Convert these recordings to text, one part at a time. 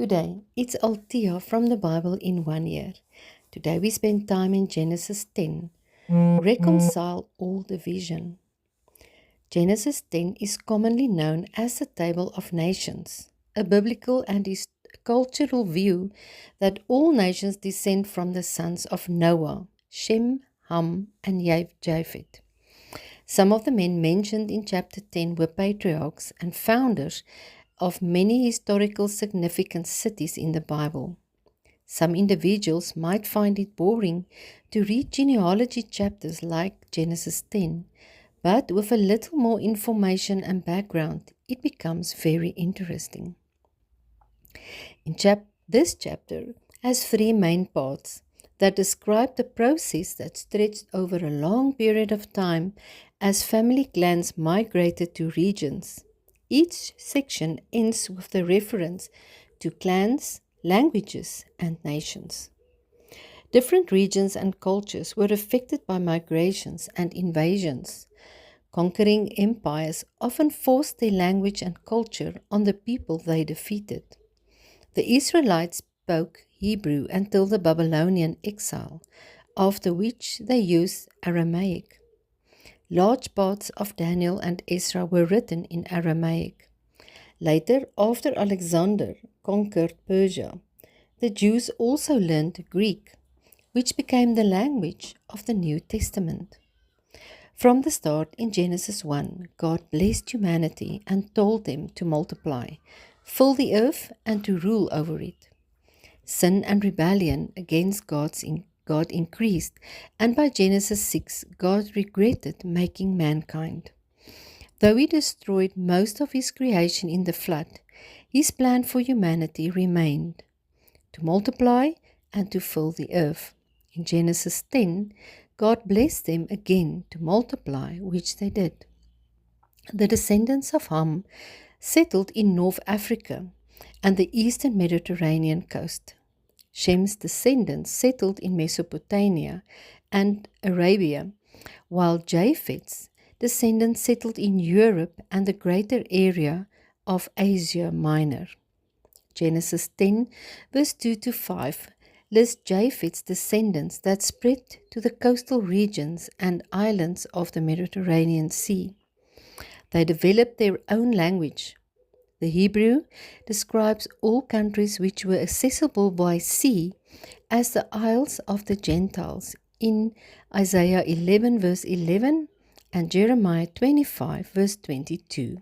Good day. It's Althea from the Bible in 1 year. Today we spend time in Genesis 10. Reconcile all division. Genesis 10 is commonly known as the Table of Nations, a biblical and cultural view that all nations descend from the sons of Noah, Shem, Ham, and Japheth. Some of the men mentioned in chapter 10 were patriarchs and founders of many historical significant cities in the Bible. Some individuals might find it boring to read genealogy chapters like Genesis 10, but with a little more information and background, it becomes very interesting. This chapter has three main parts that describe the process that stretched over a long period of time as family clans migrated to regions. Each section ends with the reference to clans, languages, and nations. Different regions and cultures were affected by migrations and invasions. Conquering empires often forced their language and culture on the people they defeated. The Israelites spoke Hebrew until the Babylonian exile, after which they used Aramaic. Large parts of Daniel and Ezra were written in Aramaic. Later, after Alexander conquered Persia, the Jews also learned Greek, which became the language of the New Testament. From the start in Genesis 1, God blessed humanity and told them to multiply, fill the earth, and to rule over it. Sin and rebellion against God increased, and by Genesis 6, God regretted making mankind. Though he destroyed most of his creation in the flood, his plan for humanity remained to multiply and to fill the earth. In Genesis 10, God blessed them again to multiply, which they did. The descendants of Ham settled in North Africa and the eastern Mediterranean coast. Shem's descendants settled in Mesopotamia and Arabia, while Japheth's descendants settled in Europe and the greater area of Asia Minor. Genesis 10, verse 2 to 5 lists Japheth's descendants that spread to the coastal regions and islands of the Mediterranean Sea. They developed their own language. The Hebrew describes all countries which were accessible by sea as the Isles of the Gentiles in Isaiah 11 verse 11 and Jeremiah 25 verse 22.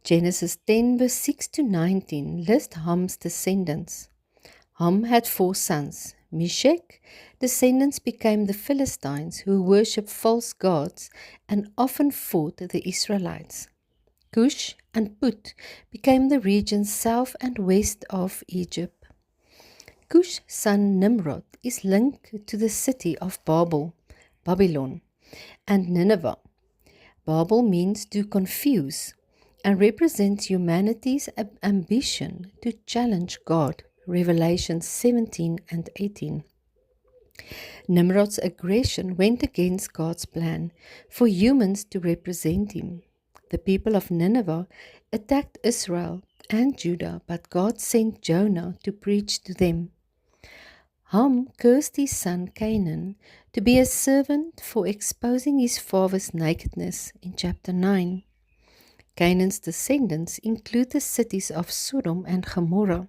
Genesis 10 verse 6 to 19 lists Ham's descendants. Ham had 4 sons. Meshech descendants became the Philistines who worshipped false gods and often fought the Israelites. Cush and Put became the regions south and west of Egypt. Cush's son Nimrod is linked to the city of Babylon, and Nineveh. Babel means to confuse and represents humanity's ambition to challenge God. Revelation 17 and 18. Nimrod's aggression went against God's plan for humans to represent him. The people of Nineveh attacked Israel and Judah, but God sent Jonah to preach to them. Ham cursed his son Canaan to be a servant for exposing his father's nakedness in chapter 9. Canaan's descendants include the cities of Sodom and Gomorrah,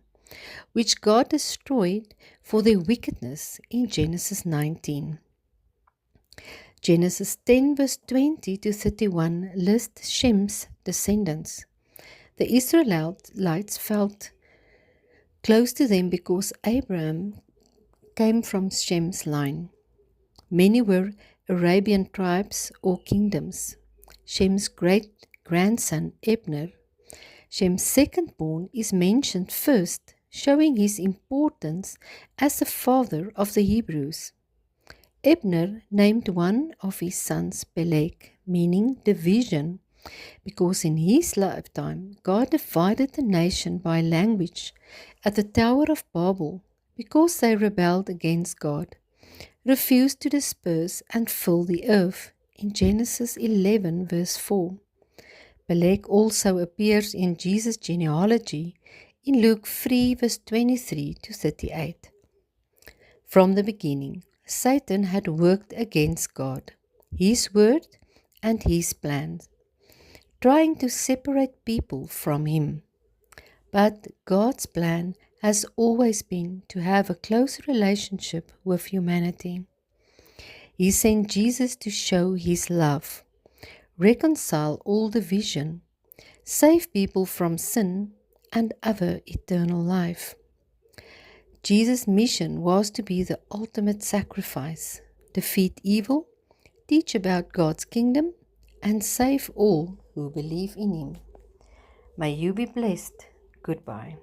which God destroyed for their wickedness in Genesis 19. Genesis 10 verse 20 to 31 lists Shem's descendants. The Israelites felt close to them because Abraham came from Shem's line. Many were Arabian tribes or kingdoms. Shem's great-grandson Ebner, Shem's second-born, is mentioned first, showing his importance as the father of the Hebrews. Ebner named one of his sons Peleg, meaning division, because in his lifetime God divided the nation by language at the Tower of Babel because they rebelled against God, refused to disperse and fill the earth in Genesis 11 verse 4. Peleg also appears in Jesus' genealogy in Luke 3, verse 23 to 38. From the beginning, Satan had worked against God, His word, and His plans, trying to separate people from Him. But God's plan has always been to have a close relationship with humanity. He sent Jesus to show His love, reconcile all division, save people from sin, and other eternal life. Jesus' mission was to be the ultimate sacrifice, defeat evil, teach about God's kingdom, and save all who believe in Him. May you be blessed. Goodbye.